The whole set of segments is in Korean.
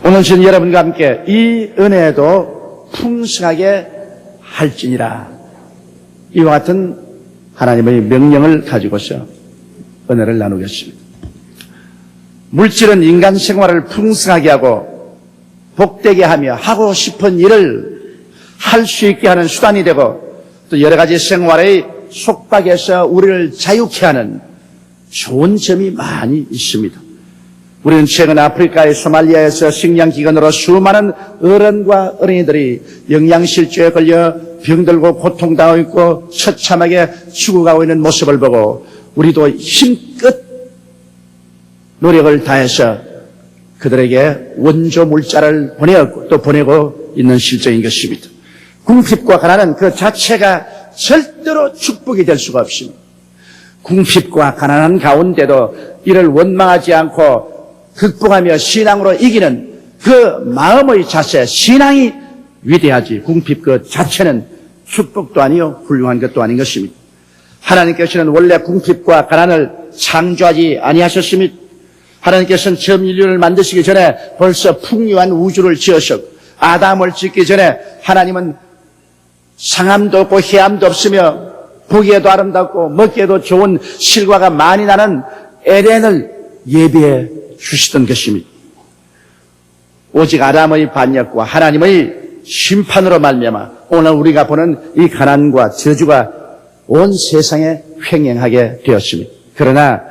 오늘 저는 여러분과 함께 이 은혜도 풍성하게 할지니라, 이와 같은 하나님의 명령을 가지고서 은혜를 나누겠습니다. 물질은 인간 생활을 풍성하게 하고 복되게 하며 하고 싶은 일을 할 수 있게 하는 수단이 되고, 또 여러 가지 생활의 속박에서 우리를 자유케 하는 좋은 점이 많이 있습니다. 우리는 최근 아프리카의 소말리아에서 식량기근으로 수많은 어른과 어린이들이 영양실조에 걸려 병들고 고통당하고 있고 처참하게 죽어가고 있는 모습을 보고, 우리도 힘껏 노력을 다해서 그들에게 원조 물자를 보내었고 또 보내고 있는 실정인 것입니다. 궁핍과 가난은 그 자체가 절대로 축복이 될 수가 없습니다. 궁핍과 가난한 가운데도 이를 원망하지 않고 극복하며 신앙으로 이기는 그 마음의 자세, 신앙이 위대하지, 궁핍 그 자체는 축복도 아니요 훌륭한 것도 아닌 것입니다. 하나님께서는 원래 궁핍과 가난을 창조하지 아니하셨습니다. 하나님께서는 처음 인류를 만드시기 전에 벌써 풍요한 우주를 지으셨고, 아담을 짓기 전에 하나님은 상함도 없고 해함도 없으며 보기에도 아름답고 먹기에도 좋은 실과가 많이 나는 에덴을 예비해 주시던 것입니다. 오직 아담의 반역과 하나님의 심판으로 말미암아 오늘 우리가 보는 이 가난과 저주가 온 세상에 횡행하게 되었습니다. 그러나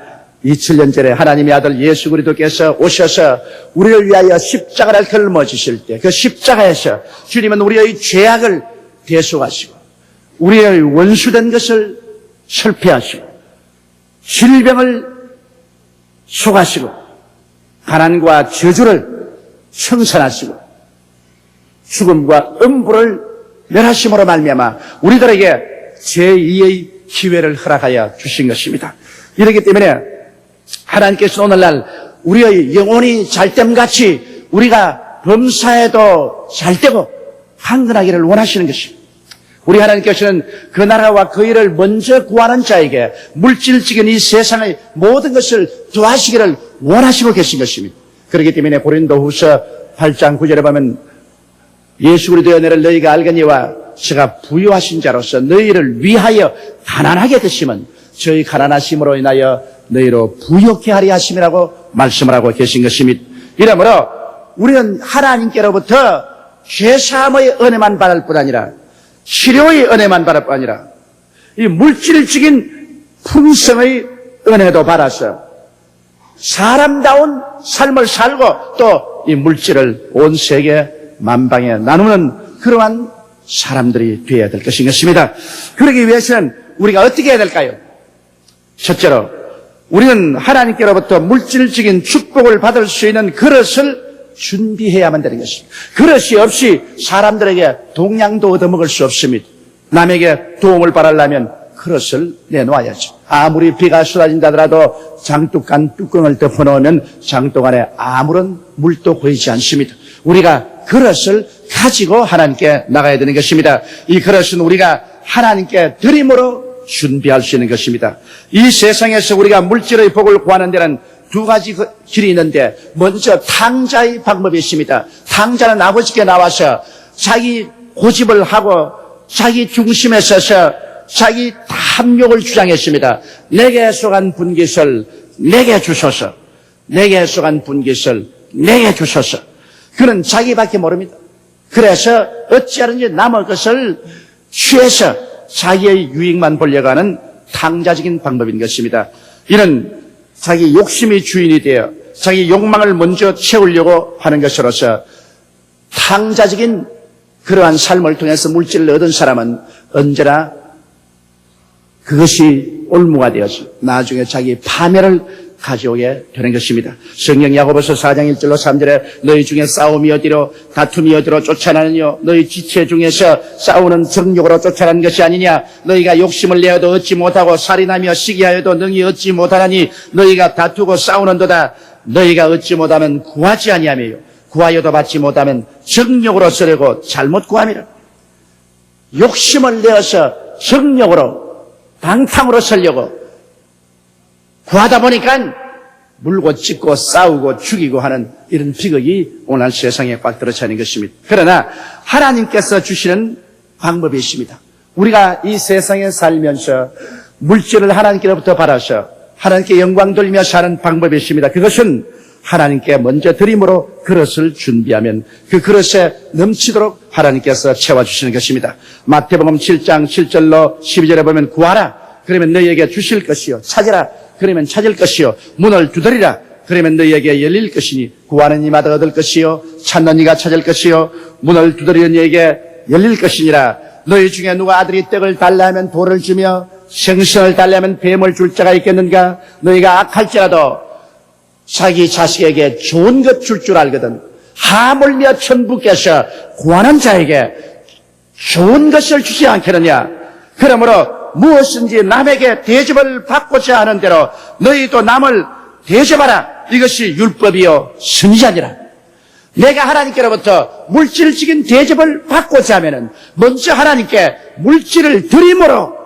2000년 전에 하나님의 아들 예수 그리스도께서 오셔서 우리를 위하여 십자가를 걸머지실 때, 그 십자가에서 주님은 우리의 죄악을 대속하시고 우리의 원수된 것을 설패하시고 질병을 속하시고 가난과 저주를 청산하시고 죽음과 음부를 멸하심으로 말미암아 우리들에게 제2의 기회를 허락하여 주신 것입니다. 이렇기 때문에 하나님께서 오늘날 우리의 영혼이 잘됨같이 우리가 범사에도 잘되고 강건하기를 원하시는 것입니다. 우리 하나님께서는 그 나라와 그 일을 먼저 구하는 자에게 물질적인 이 세상의 모든 것을 더하시기를 원하시고 계신 것입니다. 그렇기 때문에 고린도후서 8장 9절에 보면 예수 그리스도의 은혜를 너희가 알거니와 저가 부유하신 자로서 너희를 위하여 가난하게 되심은 저희 가난하심으로 인하여 너희로 부욕케 하리 하심이라고 말씀을 하고 계신 것입니다. 이러므로 우리는 하나님께로부터 죄사함의 은혜만 받을 뿐 아니라 치료의 은혜만 받을 뿐 아니라 이 물질적인 풍성의 은혜도 받아서 사람다운 삶을 살고 또 이 물질을 온 세계 만방에 나누는 그러한 사람들이 되어야 될 것인 것입니다. 그러기 위해서는 우리가 어떻게 해야 될까요? 첫째로 우리는 하나님께로부터 물질적인 축복을 받을 수 있는 그릇을 준비해야만 되는 것입니다. 그릇이 없이 사람들에게 동양도 얻어먹을 수 없습니다. 남에게 도움을 받으려면 그릇을 내놓아야죠. 아무리 비가 쏟아진다 하더라도 장독간 뚜껑을 덮어놓으면 장독 안에 아무런 물도 고이지 않습니다. 우리가 그릇을 가지고 하나님께 나가야 되는 것입니다. 이 그릇은 우리가 하나님께 드림으로 준비할 수 있는 것입니다. 이 세상에서 우리가 물질의 복을 구하는 데는 두 가지 길이 있는데, 먼저 탕자의 방법이 있습니다. 탕자는 아버지께 나와서 자기 고집을 하고 자기 중심에 서서 자기 탐욕을 주장했습니다. 내게 속한 분깃을 내게 주소서. 내게 속한 분깃을 내게 주소서. 그는 자기밖에 모릅니다. 그래서 어찌하든지 남의 것을 취해서 자기의 유익만 보려고 하는 탕자적인 방법인 것입니다. 이는 자기 욕심이 주인이 되어 자기 욕망을 먼저 채우려고 하는 것으로서 탕자적인 그러한 삶을 통해서 물질을 얻은 사람은 언제나 그것이 올무가 되어서 나중에 자기 파멸을 가져오게 되는 것입니다. 성경 야고보서 4장 1절로 3절에 너희 중에 싸움이 어디로 다툼이 어디로 쫓아나느냐, 너희 지체 중에서 싸우는 정욕으로 쫓아나는 것이 아니냐, 너희가 욕심을 내어도 얻지 못하고 살인하며 시기하여도 능히 얻지 못하나니 너희가 다투고 싸우는도다. 너희가 얻지 못하면 구하지 아니하며요, 구하여도 받지 못하면 정욕으로 쓰려고 잘못 구함이라. 욕심을 내어서 정욕으로 방탕으로 쓰려고 구하다 보니까 물고 찢고 싸우고 죽이고 하는 이런 비극이 오늘 세상에 꽉 들어차는 것입니다. 그러나 하나님께서 주시는 방법이 있습니다. 우리가 이 세상에 살면서 물질을 하나님께로부터 받아서 하나님께 영광 돌리며 사는 방법이 있습니다. 그것은 하나님께 먼저 드림으로 그릇을 준비하면 그 그릇에 넘치도록 하나님께서 채워주시는 것입니다. 마태복음 7장 7절로 12절에 보면 구하라 그러면 너희에게 주실 것이요 찾으라 그러면 찾을 것이요 문을 두드리라 그러면 너희에게 열릴 것이니 구하는 이마다 얻을 것이요 찾는 이가 찾을 것이요 문을 두드리는 이에게 열릴 것이니라. 너희 중에 누가 아들이 떡을 달라 하면 돌을 주며 생선을 달라 하면 뱀을 줄 자가 있겠는가? 너희가 악할지라도 자기 자식에게 좋은 것 줄 줄 알거든 하물며 천부께서 구하는 자에게 좋은 것을 주지 않겠느냐? 그러므로 무엇인지 남에게 대접을 받고자 하는 대로 너희도 남을 대접하라. 이것이 율법이요 선지자니라. 내가 하나님께로부터 물질적인 대접을 받고자 하면은 먼저 하나님께 물질을 드림으로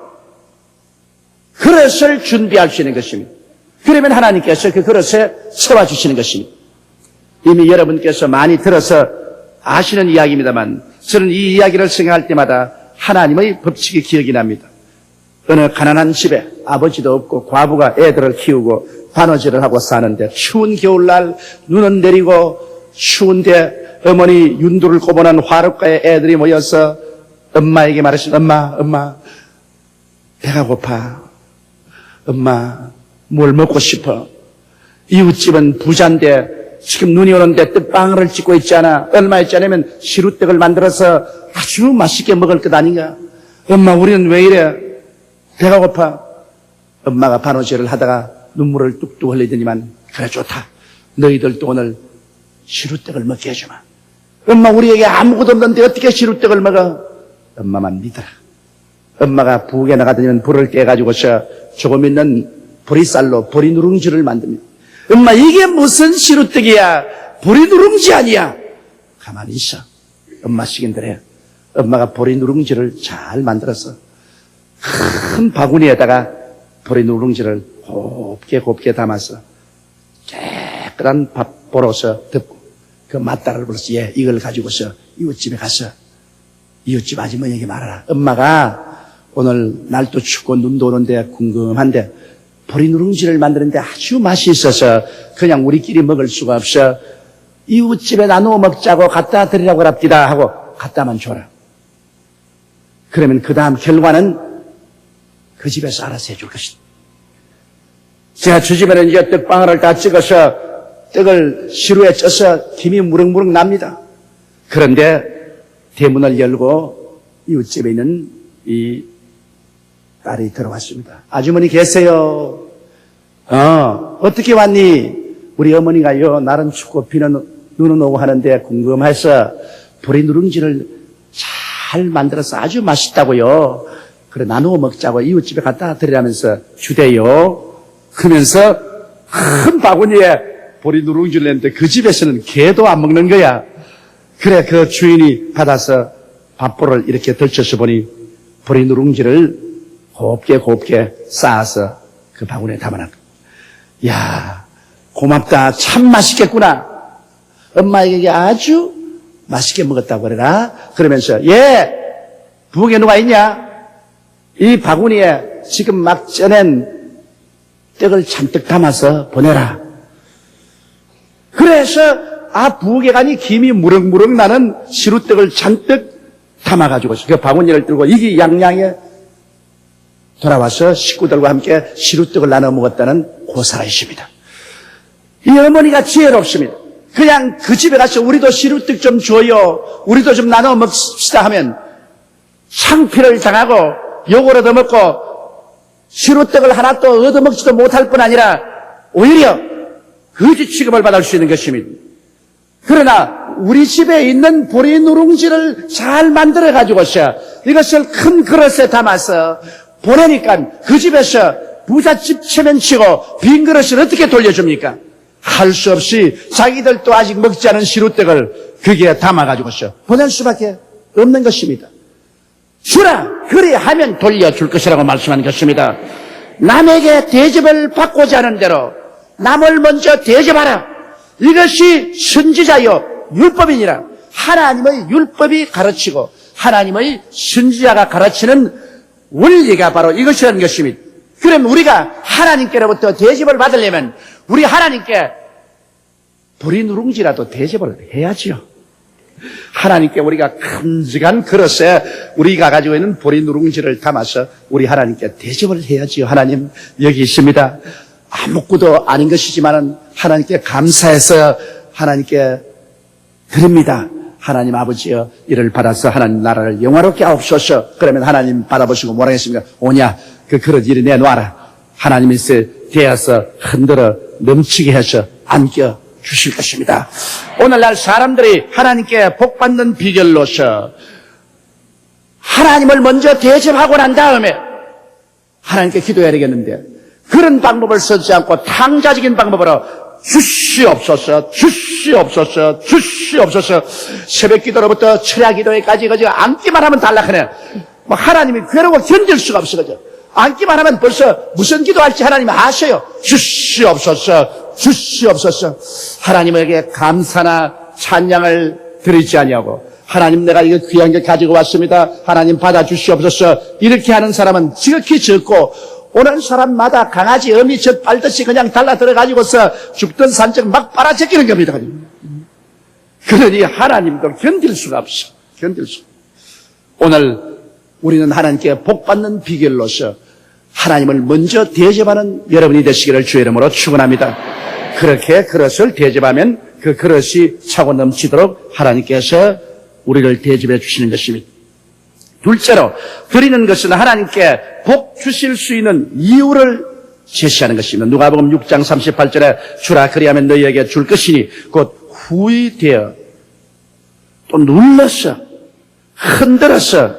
그릇을 준비할 수 있는 것입니다. 그러면 하나님께서 그 그릇에 채워주시는 것입니다. 이미 여러분께서 많이 들어서 아시는 이야기입니다만 저는 이 이야기를 생각할 때마다 하나님의 법칙이 기억이 납니다. 어느 가난한 집에 아버지도 없고 과부가 애들을 키우고 바느질을 하고 사는데 추운 겨울날 눈은 내리고 추운데 어머니 윤두를 꼽아놓은 화롯가에 애들이 모여서 엄마에게 말했습니다. 엄마 배가 고파. 엄마 뭘 먹고 싶어. 이웃집은 부자인데 지금 눈이 오는데 떡방울을 찍고 있잖아. 얼마 있지 않으면 시루떡을 만들어서 아주 맛있게 먹을 것 아닌가. 엄마 우리는 왜 이래. 배가 고파. 엄마가 바느질을 하다가 눈물을 뚝뚝 흘리더니만 그래 좋다. 너희들도 오늘 시루떡을 먹게 해주마. 엄마 우리에게 아무것도 없는데 어떻게 시루떡을 먹어. 엄마만 믿어라. 엄마가 부엌에 나가더니만 불을 떼가지고서 조금 있는 보리쌀로 보리 누룽지를 만듭니다. 엄마 이게 무슨 시루떡이야. 보리 누룽지 아니야. 가만히 있어. 엄마 시킨대래. 엄마가 보리 누룽지를 잘 만들어서 큰 바구니에다가 보리 누룽지를 곱게 담아서 깨끗한 밥 벌어서 덮고 그 맞다를 불러서 얘 이걸 가지고서 이웃집에 가서 이웃집 아주머니에게 말하라. 엄마가 오늘 날도 춥고 눈도 오는데 궁금한데 보리 누룽지를 만드는데 아주 맛이 있어서 그냥 우리끼리 먹을 수가 없어 이웃집에 나누어 먹자고 갖다 드리라고 합디다 하고 갖다만 줘라. 그러면 그 다음 결과는 그 집에서 알아서 해줄 것이다. 제가 저 집에는 이제 떡방울을 다 찍어서 떡을 시루에 쪄서 김이 무럭무럭 납니다. 그런데 대문을 열고 이웃집에 있는 이 딸이 들어왔습니다. 아주머니 계세요? 어떻게 왔니? 우리 어머니가요, 날은 춥고 비는 눈은 오고 하는데 궁금해서 보리 누룽지를 잘 만들어서 아주 맛있다고요. 그래 나누어 먹자고 이웃집에 갖다 드리라면서 주대요. 그러면서 큰 바구니에 보리 누룽지를 냈는데 그 집에서는 개도 안 먹는 거야. 그래 그 주인이 받아서 밥볼을 이렇게 덜쳐서 보니 보리 누룽지를 곱게 쌓아서 그 바구니에 담아놨고, 야 고맙다. 참 맛있겠구나. 엄마에게 아주 맛있게 먹었다고 그래라. 그러면서 부엌에 누가 있냐? 이 바구니에 지금 막 쪄낸 떡을 잔뜩 담아서 보내라. 그래서 부엌에 가니 김이 무럭무럭 나는 시루떡을 잔뜩 담아가지고 그 바구니를 들고 이기양양에 돌아와서 식구들과 함께 시루떡을 나눠 먹었다는 고사이십니다. 이 어머니가 지혜롭습니다. 그냥 그 집에 가서 우리도 시루떡 좀 줘요. 우리도 좀 나눠 먹읍시다 하면 창피를 당하고 욕을 얻어먹고 시루떡을 하나도 얻어먹지도 못할 뿐 아니라 오히려 거짓 취급을 받을 수 있는 것입니다. 그러나 우리 집에 있는 보리 누룽지를 잘 만들어 가지고서 이것을 큰 그릇에 담아서 보내니까 그 집에서 부잣집 체면치고 빈 그릇을 어떻게 돌려줍니까? 할 수 없이 자기들도 아직 먹지 않은 시루떡을 거기에 담아가지고서 보낼 수밖에 없는 것입니다. 주라! 그리 하면 돌려줄 것이라고 말씀하는 것입니다. 남에게 대접을 받고자 하는 대로 남을 먼저 대접하라. 이것이 선지자요 율법이니라. 하나님의 율법이 가르치고 하나님의 선지자가 가르치는 원리가 바로 이것이라는 것입니다. 그럼 우리가 하나님께로부터 대접을 받으려면 우리 하나님께 보리 누룽지라도 대접을 해야지요. 하나님께 우리가 큼직한 그릇에 우리가 가지고 있는 보리 누룽지를 담아서 우리 하나님께 대접을 해야지요. 하나님 여기 있습니다. 아무것도 아닌 것이지만 하나님께 감사해서 하나님께 드립니다. 하나님 아버지여 이를 받아서 하나님 나라를 영화롭게 하옵소서. 그러면 하나님 받아보시고 뭐라 했습니까? 오냐 그 그릇 이리 내놔라. 하나님이 대어서 흔들어 넘치게 해서 안겨 주실 것입니다. 오늘날 사람들이 하나님께 복받는 비결로서 하나님을 먼저 대접하고 난 다음에 하나님께 기도해야 되겠는데 그런 방법을 쓰지 않고 탕자적인 방법으로 주시옵소서, 주시옵소서, 주시옵소서. 새벽 기도로부터 철야 기도회까지 그저 앉기만 하면 달락하네. 뭐 하나님이 괴로워 견딜 수가 없어 그죠. 앉기만 하면 벌써 무슨 기도할지 하나님이 아셔요. 주시옵소서, 주시옵소서. 하나님에게 감사나 찬양을 드리지 아니하고 하나님 내가 이거 귀한 게 가지고 왔습니다. 하나님 받아주시옵소서. 이렇게 하는 사람은 지극히 적고 오는 사람마다 강아지 어미 젖 빨듯이 그냥 달라 들어가지고서 죽던 산적 막 빨아제끼는 겁니다. 그러니 하나님도 견딜 수가 없어. 견딜 수. 오늘 우리는 하나님께 복받는 비결로서 하나님을 먼저 대접하는 여러분이 되시기를 주의 이름으로 축원합니다. 그렇게 그릇을 대접하면 그 그릇이 차고 넘치도록 하나님께서 우리를 대접해 주시는 것입니다. 둘째로 드리는 것은 하나님께 복 주실 수 있는 이유를 제시하는 것입니다. 누가복음 6장 38절에 주라 그리하면 너희에게 줄 것이니 곧 후히되어 또 눌러서 흔들어서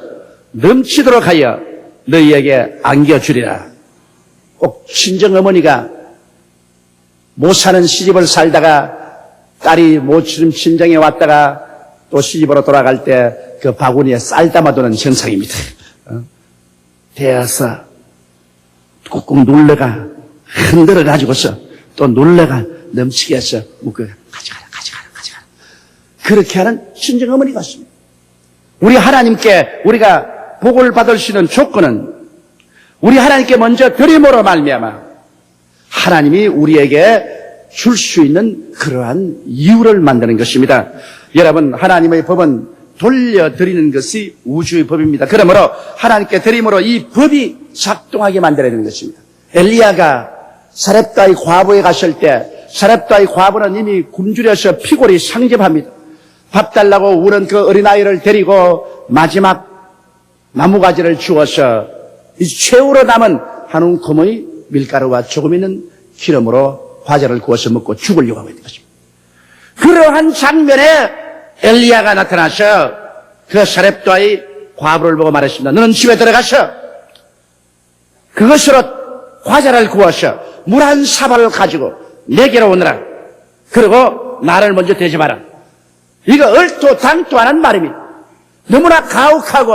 넘치도록 하여 너희에게 안겨주리라. 꼭 친정어머니가 못 사는 시집을 살다가 딸이 모처럼 친정에 왔다가 또 시집으로 돌아갈 때 그 바구니에 쌀 담아두는 현상입니다. 대어서 꾹꾹 눌러가 흔들어 가지고서 또 눌러가 넘치게 해서 묶어 가져가라. 그렇게 하는 친정어머니가 있습니다. 우리 하나님께 우리가 복을 받을 수 있는 조건은 우리 하나님께 먼저 드림으로 말미암아 하나님이 우리에게 줄 수 있는 그러한 이유를 만드는 것입니다. 여러분 하나님의 법은 돌려드리는 것이 우주의 법입니다. 그러므로 하나님께 드림으로 이 법이 작동하게 만들어야 되는 것입니다. 엘리야가 사렙다의 과부에 갔을 때 사렙다의 과부는 이미 굶주려서 피골이 상접합니다. 밥 달라고 우는 그 어린아이를 데리고 마지막 나무가지를 주어서 이 최후로 남은 한 움큼의 밀가루와 조금 있는 기름으로 과자를 구워서 먹고 죽으려고 하고 있는 것입니다. 그러한 장면에 엘리야가 나타나서 그 사렙다의 과부를 보고 말했습니다. 너는 집에 들어가서 그것으로 과자를 구워서 물 한 사발을 가지고 내게로 오너라. 그리고 나를 먼저 대접하라. 이거 얼토당토하는 말입니다. 너무나 가혹하고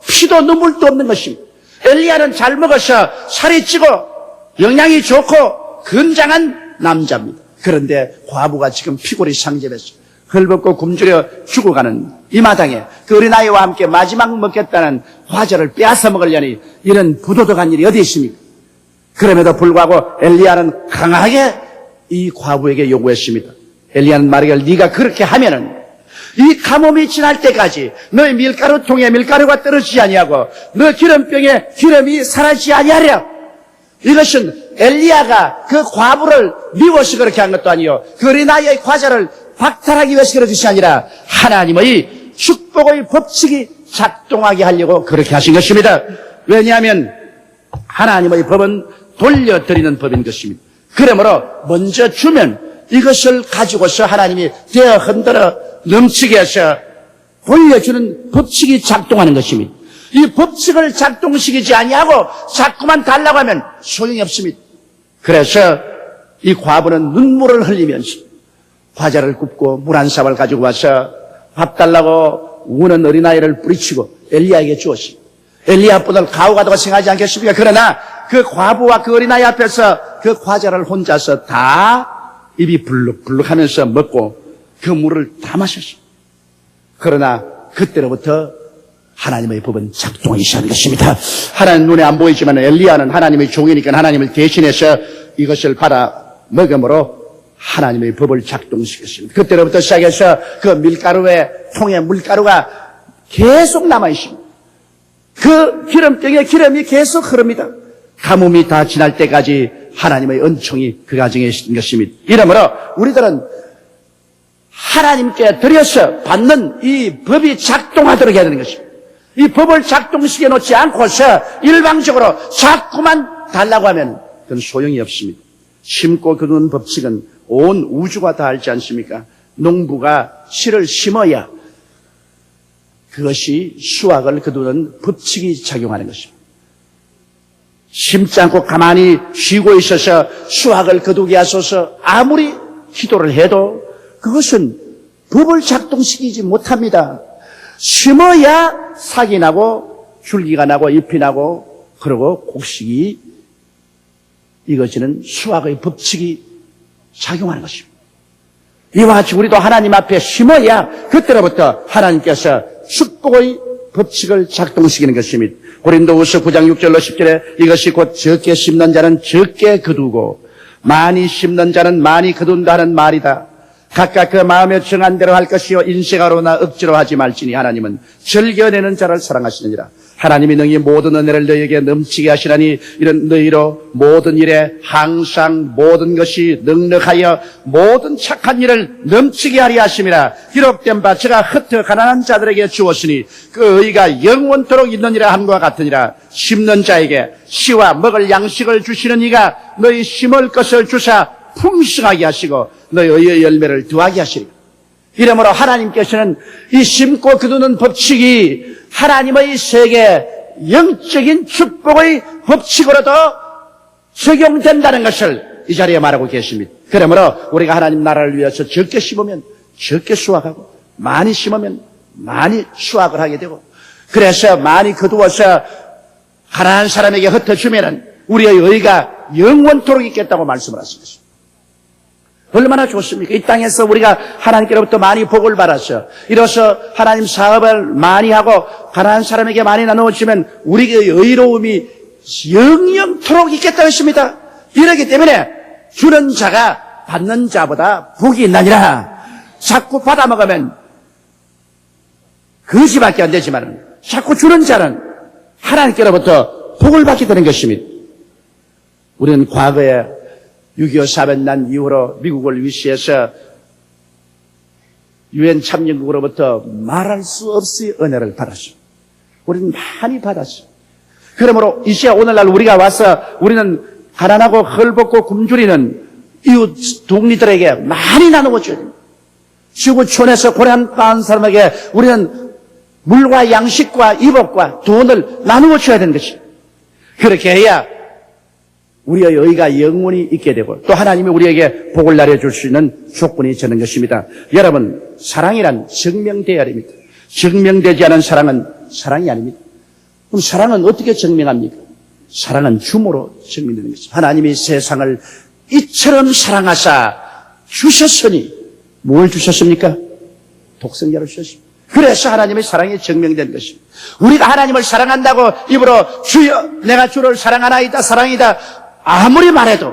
피도 눈물도 없는 것입니다. 엘리야는 잘 먹어서 살이 찌고 영양이 좋고 건장한 남자입니다. 그런데 과부가 지금 피골이 상접해서 헐벗고 굶주려 죽어가는 이 마당에 그 어린아이와 함께 마지막 먹겠다는 과자를 빼앗아 먹으려니 이런 부도덕한 일이 어디 있습니까? 그럼에도 불구하고 엘리야는 강하게 이 과부에게 요구했습니다. 엘리야는 말하기를 네가 그렇게 하면은 이 가뭄이 지날 때까지 너의 밀가루통에 밀가루가 떨어지지 아니하고 너 기름병에 기름이 사라지지 아니하랴. 이것은 엘리야가 그 과부를 미워서 그렇게 한 것도 아니요 그 어린아이의 과자를 박탈하기 위해서 그런 것이 아니라 하나님의 축복의 법칙이 작동하게 하려고 그렇게 하신 것입니다. 왜냐하면 하나님의 법은 돌려드리는 법인 것입니다. 그러므로 먼저 주면 이것을 가지고서 하나님이 되어 흔들어 넘치게 해서 돌려주는 법칙이 작동하는 것입니다. 이 법칙을 작동시키지 아니하고 자꾸만 달라고 하면 소용이 없습니다. 그래서 이 과부는 눈물을 흘리면서 과자를 굽고 물 한 사발 가지고 와서 밥 달라고 우는 어린아이를 뿌리치고 엘리야에게 주었습니다. 엘리야뿐을 가오가다고 생각하지 않겠습니까? 그러나 그 과부와 그 어린아이 앞에서 그 과자를 혼자서 다 입이 불룩불룩 하면서 먹고 그 물을 다 마셨어요. 그러나 그때로부터 하나님의 법은 작동하기 시작한 것입니다. 하나님 눈에 안 보이지만 엘리야는 하나님의 종이니까 하나님을 대신해서 이것을 받아 먹음으로 하나님의 법을 작동시켰습니다. 그때로부터 시작해서 그 밀가루의 통에 물가루가 계속 남아있습니다. 그 기름병에 기름이 계속 흐릅니다. 가뭄이 다 지날 때까지 하나님의 은총이 그 가정에 있는 것입니다. 이러므로 우리들은 하나님께 드려서 받는 이 법이 작동하도록 해야 되는 것입니다. 이 법을 작동시켜 놓지 않고서 일방적으로 자꾸만 달라고 하면 그건 소용이 없습니다. 심고 거두는 법칙은 온 우주가 다 알지 않습니까? 농부가 씨를 심어야 그것이 수확을 거두는 법칙이 작용하는 것입니다. 심지 않고 가만히 쉬고 있어서 수확을 거두게 하소서 아무리 기도를 해도 그것은 법을 작동시키지 못합니다. 심어야 삭이 나고 줄기가 나고 잎이 나고 그러고 곡식이 이것은 수확의 법칙이 작용하는 것입니다. 이와 같이 우리도 하나님 앞에 심어야 그때로부터 하나님께서 축복의 법칙을 작동시키는 것입니다. 고린도후서 9장 6절로 10절에 이것이 곧 적게 심는 자는 적게 거두고 많이 심는 자는 많이 거둔다는 말이다. 각각 그 마음에 정한 대로 할 것이요 인색하로나 억지로 하지 말지니 하나님은 즐겨내는 자를 사랑하시느니라. 하나님이 능히 모든 은혜를 너희에게 넘치게 하시나니 이런 너희로 모든 일에 항상 모든 것이 넉넉하여 모든 착한 일을 넘치게 하리 하심이라. 기록된 바 제가 흩어 가난한 자들에게 주었으니 그 의가 영원토록 있느니라 함과 같으니라. 심는 자에게 씨와 먹을 양식을 주시는 이가 너희 심을 것을 주사 풍성하게 하시고 너희 의의 열매를 더하게 하시리라. 이러므로 하나님께서는 이 심고 거두는 법칙이 하나님의 세계 영적인 축복의 법칙으로도 적용된다는 것을 이 자리에 말하고 계십니다. 그러므로 우리가 하나님 나라를 위해서 적게 심으면 적게 수확하고 많이 심으면 많이 수확을 하게 되고 그래서 많이 거두어서 가난한 사람에게 흩어주면 우리의 의가 영원토록 있겠다고 말씀을 하셨습니다. 얼마나 좋습니까? 이 땅에서 우리가 하나님께로부터 많이 복을 받았어. 이로써 하나님 사업을 많이 하고 가난한 사람에게 많이 나누어주면 우리의 의로움이 영영토록 있겠다고 했습니다. 이러기 때문에 주는 자가 받는 자보다 복이 있나니라. 자꾸 받아먹으면 거지밖에 안 되지만 자꾸 주는 자는 하나님께로부터 복을 받게 되는 것입니다. 우리는 과거에 6.25 사변난 이후로 미국을 위시해서 유엔 참여국으로부터 말할 수 없이 은혜를 받았죠. 우리는 많이 받았죠. 그러므로 이 시간 오늘날 우리가 와서 우리는 가난하고 헐벗고 굶주리는 이웃 동리들에게 많이 나누어 줘야 됩니다. 지구촌에서 고난당한 사람에게 우리는 물과 양식과 이복과 돈을 나누어 줘야 되는 것입니다. 그렇게 해야 우리의 의가 영원히 있게 되고 또 하나님이 우리에게 복을 내려줄 수 있는 조건이 되는 것입니다. 여러분, 사랑이란 증명되어야 됩니다. 증명되지 않은 사랑은 사랑이 아닙니다. 그럼 사랑은 어떻게 증명합니까? 사랑은 줌으로 증명되는 것입니다. 하나님이 세상을 이처럼 사랑하사 주셨으니 뭘 주셨습니까? 독생자를 주셨습니다. 그래서 하나님의 사랑이 증명된 것입니다. 우리가 하나님을 사랑한다고 입으로 주여 내가 주를 사랑하나이다 사랑이다 아무리 말해도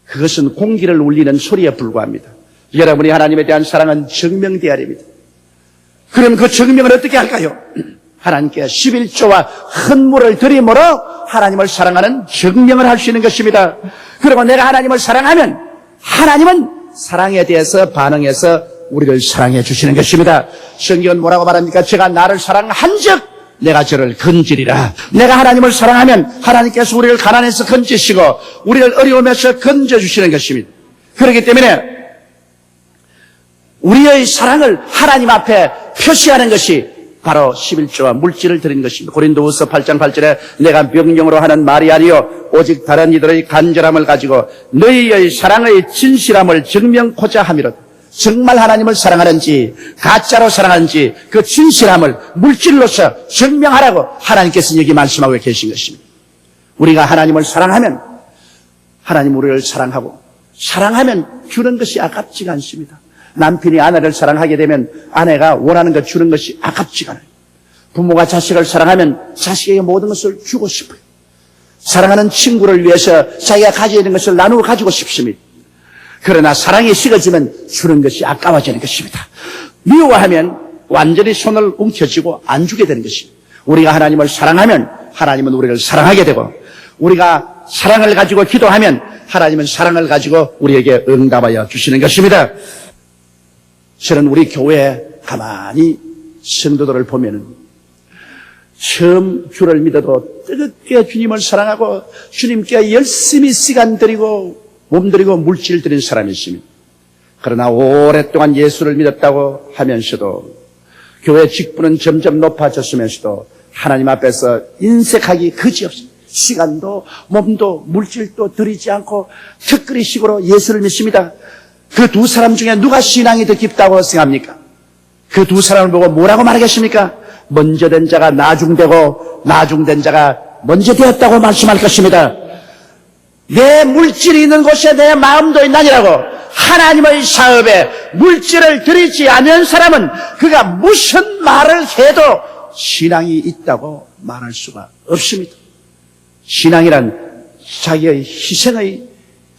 그것은 공기를 울리는 소리에 불과합니다. 여러분이 하나님에 대한 사랑은 증명되어야 됩니다. 그럼 그 증명을 어떻게 할까요? 하나님께 11조와 헌물을 드림으로 하나님을 사랑하는 증명을 할 수 있는 것입니다. 그리고 내가 하나님을 사랑하면 하나님은 사랑에 대해서 반응해서 우리를 사랑해 주시는 것입니다. 성경은 뭐라고 말합니까? 제가 나를 사랑한즉 내가 저를 건지리라. 내가 하나님을 사랑하면 하나님께서 우리를 가난해서 건지시고 우리를 어려움에서 건져주시는 것입니다. 그렇기 때문에 우리의 사랑을 하나님 앞에 표시하는 것이 바로 11조와 물질을 드린 것입니다. 고린도후서 8장 8절에 내가 명령으로 하는 말이 아니요 오직 다른 이들의 간절함을 가지고 너희의 사랑의 진실함을 증명코자 함이로다. 정말 하나님을 사랑하는지 가짜로 사랑하는지 그 진실함을 물질로서 증명하라고 하나님께서 여기 말씀하고 계신 것입니다. 우리가 하나님을 사랑하면 하나님 우리를 사랑하고, 사랑하면 주는 것이 아깝지가 않습니다. 남편이 아내를 사랑하게 되면 아내가 원하는 것 주는 것이 아깝지가 않아요. 부모가 자식을 사랑하면 자식에게 모든 것을 주고 싶어요. 사랑하는 친구를 위해서 자기가 가지고 있는 것을 나누어 가지고 싶습니다. 그러나 사랑이 식어지면 주는 것이 아까워지는 것입니다. 미워하면 완전히 손을 움켜쥐고 안 주게 되는 것입니다. 우리가 하나님을 사랑하면 하나님은 우리를 사랑하게 되고, 우리가 사랑을 가지고 기도하면 하나님은 사랑을 가지고 우리에게 응답하여 주시는 것입니다. 저는 우리 교회에 가만히 성도들을 보면은 처음 주를 믿어도 뜨겁게 주님을 사랑하고 주님께 열심히 시간 들이고 몸 들이고 물질 들인 사람이 있습니다. 그러나 오랫동안 예수를 믿었다고 하면서도 교회 직분은 점점 높아졌으면서도 하나님 앞에서 인색하기 그지없이 시간도 몸도 물질도 들이지 않고 척거리식으로 예수를 믿습니다. 그 두 사람 중에 누가 신앙이 더 깊다고 생각합니까? 그 두 사람을 보고 뭐라고 말하겠습니까? 먼저 된 자가 나중되고 나중된 자가 먼저 되었다고 말씀할 것입니다. 내 물질이 있는 곳에 내 마음도 있나니라고. 하나님의 사업에 물질을 들이지 않는 사람은 그가 무슨 말을 해도 신앙이 있다고 말할 수가 없습니다. 신앙이란 자기의 희생의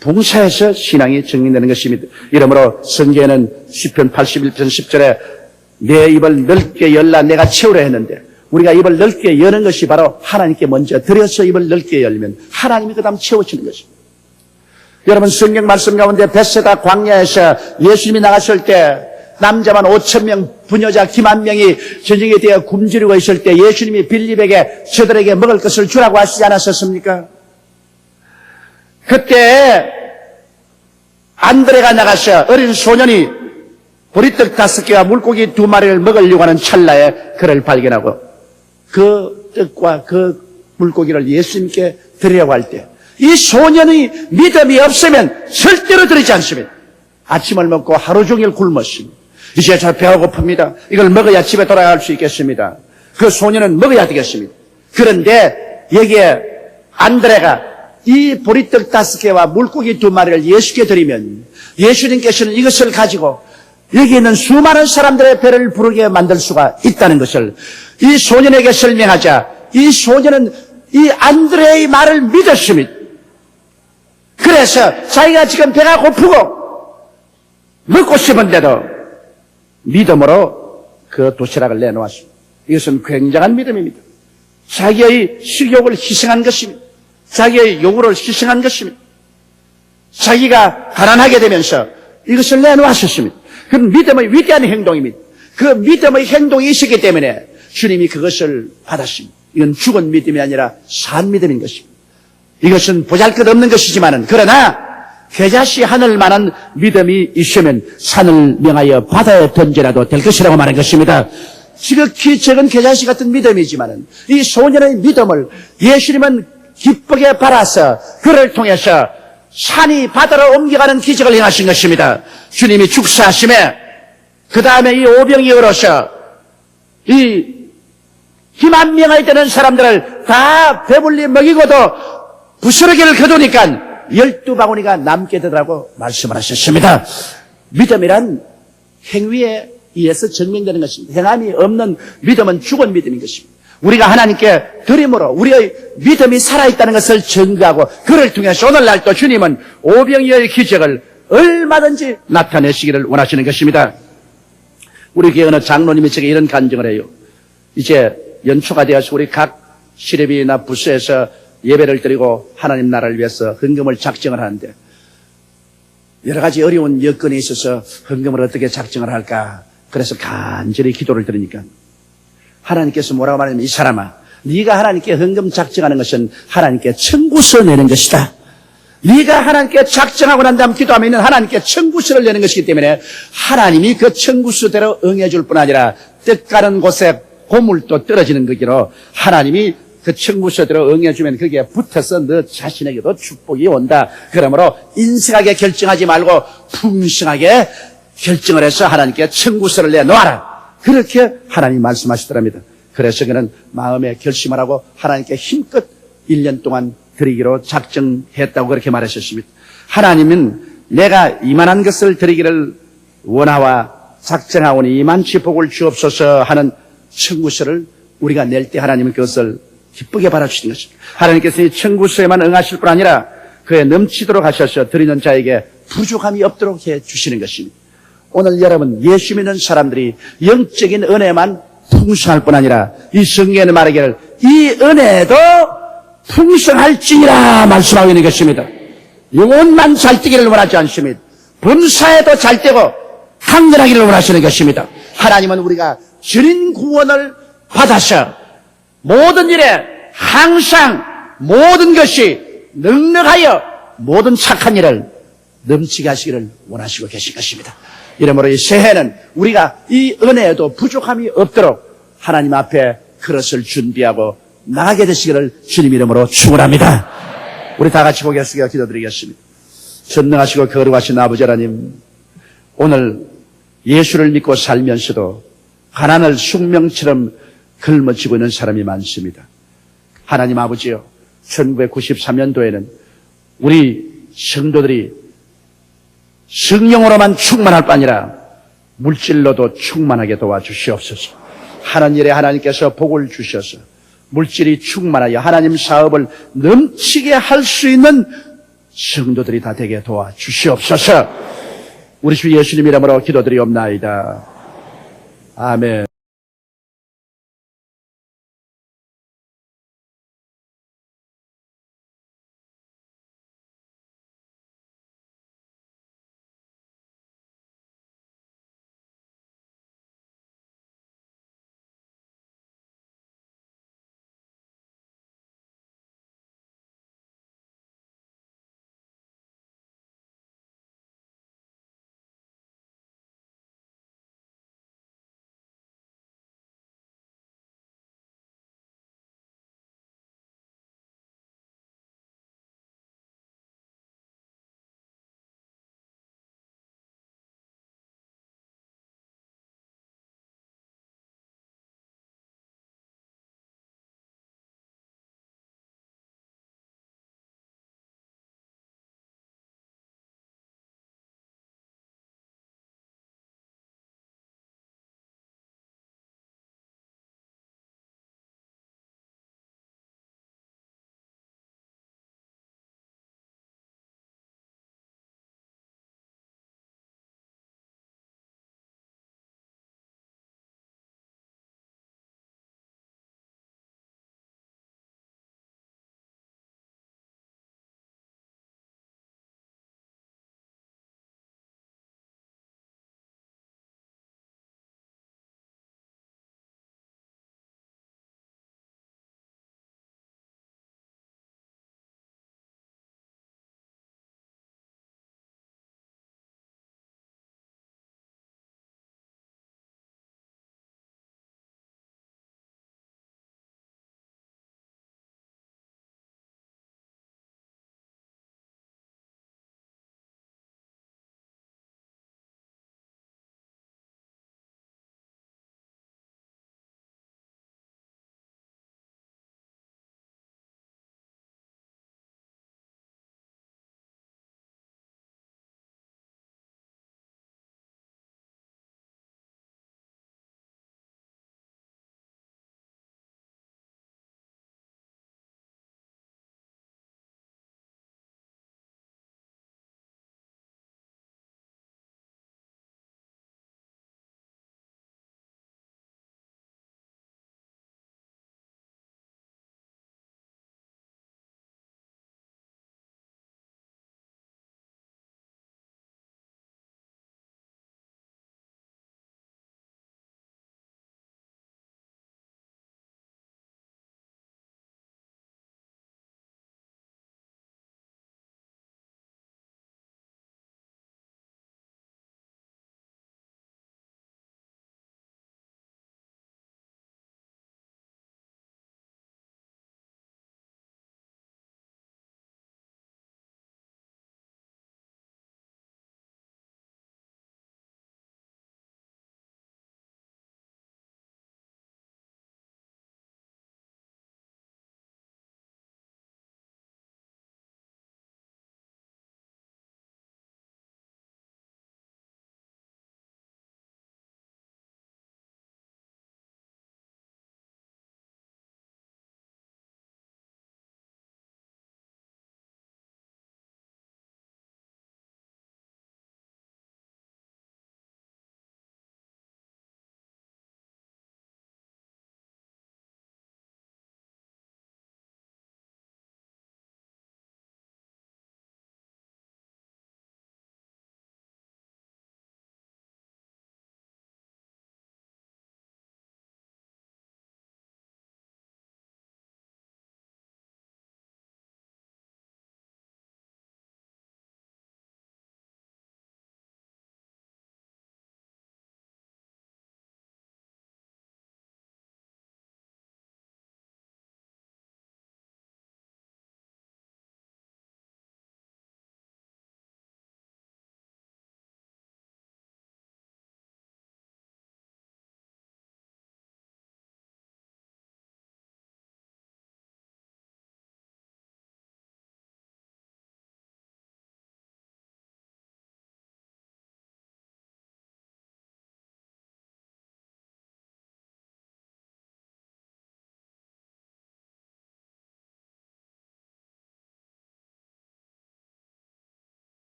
봉사에서 신앙이 증명되는 것입니다. 이러므로 성경에는 시편 81편 10절에 내 입을 넓게 열라 내가 채우려 했는데, 우리가 입을 넓게 여는 것이 바로 하나님께 먼저 드려서 입을 넓게 열면 하나님이 그 다음 채워주는 것입니다. 여러분, 성경 말씀 가운데 벳세다 광야에서 예수님이 나갔을 때 남자만 5,000명, 부녀자 기만 명이 전쟁에 대해 굶주리고 있을 때 예수님이 빌립에게 저들에게 먹을 것을 주라고 하시지 않았었습니까? 그때 안드레가 나가서 어린 소년이 보리떡 5개와 물고기 2마리를 먹으려고 하는 찰나에 그를 발견하고 그 떡과 그 물고기를 예수님께 드리려고 할 때 이 소년의 믿음이 없으면 절대로 드리지 않습니다. 아침을 먹고 하루 종일 굶었습니다. 이제 저 배가 고픕니다. 이걸 먹어야 집에 돌아갈 수 있겠습니다. 그 소년은 먹어야 되겠습니다. 그런데 여기에 안드레가 이 보리떡 5개와 물고기 2마리를 예수께 드리면 예수님께서는 이것을 가지고 여기 있는 수많은 사람들의 배를 부르게 만들 수가 있다는 것을 이 소년에게 설명하자 이 소년은 이 안드레의 말을 믿었습니다. 그래서 자기가 지금 배가 고프고 먹고 싶은데도 믿음으로 그 도시락을 내놓았습니다. 이것은 굉장한 믿음입니다. 자기의 식욕을 희생한 것입니다. 자기의 요구를 희생한 것입니다. 자기가 가난하게 되면서 이것을 내놓았었습니다. 그건 믿음의 위대한 행동입니다. 그 믿음의 행동이 있었기 때문에 주님이 그것을 받았습니다. 이건 죽은 믿음이 아니라 산 믿음인 것입니다. 이것은 보잘것없는 것이지만은 그러나 겨자씨 하늘만한 믿음이 있으면 산을 명하여 바다에 던지라도 될 것이라고 말한 것입니다. 지극히 적은 겨자씨 같은 믿음이지만은 이 소년의 믿음을 예수님은 기쁘게 바라서 그를 통해서 산이 바다로 옮겨가는 기적을 행하신 것입니다. 주님이 축사하심에 그 다음에 이 오병이 얼어서 이 기만 명이 되는 사람들을 다 배불리 먹이고도 부스러기를 거두니까 12바구니가 남게 되더라고 말씀을 하셨습니다. 믿음이란 행위에 의해서 증명되는 것입니다. 행함이 없는 믿음은 죽은 믿음인 것입니다. 우리가 하나님께 드림으로 우리의 믿음이 살아있다는 것을 증거하고 그를 통해서 오늘날 또 주님은 오병이어의 기적을 얼마든지 나타내시기를 원하시는 것입니다. 우리 교회 어느 장로님이 제게 이런 간증을 해요. 이제 연초가 되어서 우리 각 시립이나 부서에서 예배를 드리고 하나님 나라를 위해서 헌금을 작정을 하는데 여러 가지 어려운 여건이 있어서 헌금을 어떻게 작정을 할까. 그래서 간절히 기도를 드리니까 하나님께서 뭐라고 말하냐면 이 사람아, 네가 하나님께 헌금 작정하는 것은 하나님께 청구서 내는 것이다. 네가 하나님께 작정하고 난 다음 기도하면 하나님께 청구서를 내는 것이기 때문에 하나님이 그 청구서대로 응해줄 뿐 아니라 뜻가는 곳에 고물도 떨어지는 거기로 하나님이 그 청구서대로 응해주면 거기에 붙어서 너 자신에게도 축복이 온다. 그러므로 인색하게 결정하지 말고 풍성하게 결정을 해서 하나님께 청구서를 내놓아라. 그렇게 하나님 말씀하시더랍니다. 그래서 그는 마음에 결심을 하고 하나님께 힘껏 1년 동안 드리기로 작정했다고 그렇게 말하셨습니다. 하나님은 내가 이만한 것을 드리기를 원하와 작정하오니 이만치 복을 주옵소서 하는 청구서를 우리가 낼 때 하나님은 그것을 기쁘게 바라주시는 것입니다. 하나님께서 이 청구서에만 응하실 뿐 아니라 그에 넘치도록 하셔서 드리는 자에게 부족함이 없도록 해주시는 것입니다. 오늘 여러분 예수 믿는 사람들이 영적인 은혜만 풍성할 뿐 아니라 이 성경에는 말하기를 이 은혜도 풍성할지니라 말씀하고 있는 것입니다. 영혼만 잘 되기를 원하지 않습니다. 범사에도 잘 되고 강건하기를 원하시는 것입니다. 하나님은 우리가 전인 구원을 받아서 모든 일에 항상 모든 것이 넉넉하여 모든 착한 일을 넘치게 하시기를 원하시고 계신 것입니다. 이러므로 이 새해는 우리가 이 은혜에도 부족함이 없도록 하나님 앞에 그릇을 준비하고 나가게 되시기를 주님 이름으로 축원합니다. 우리 다 같이 고개 숙여 기도드리겠습니다. 전능하시고 거룩하신 아버지 하나님, 오늘 예수를 믿고 살면서도 가난을 숙명처럼 걸머쥐고 있는 사람이 많습니다. 하나님 아버지요, 1993년도에는 우리 성도들이 성령으로만 충만할 뿐 아니라 물질로도 충만하게 도와주시옵소서. 하는 일에 하나님께서 복을 주셔서 물질이 충만하여 하나님 사업을 넘치게 할 수 있는 성도들이 다 되게 도와주시옵소서. 우리 주 예수님 이름으로 기도드리옵나이다. 아멘.